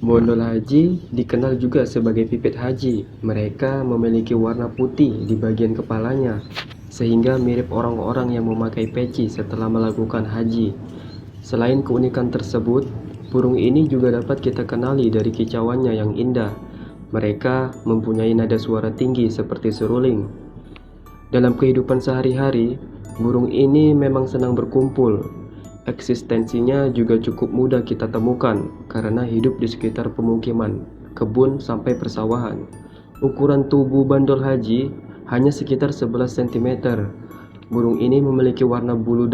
Bondol haji dikenal juga sebagai pipit haji. Mereka memiliki warna putih di bagian kepalanya, sehingga mirip orang-orang yang memakai peci setelah melakukan haji. Selain keunikan tersebut, burung ini juga dapat kita kenali dari kicauannya yang indah. Mereka mempunyai nada suara tinggi seperti seruling. Dalam kehidupan sehari-hari, burung ini memang senang berkumpul. Eksistensinya juga cukup mudah kita temukan karena hidup di sekitar pemukiman, kebun, sampai persawahan. Ukuran tubuh bandol haji hanya sekitar 11 cm. Burung ini memiliki warna bulu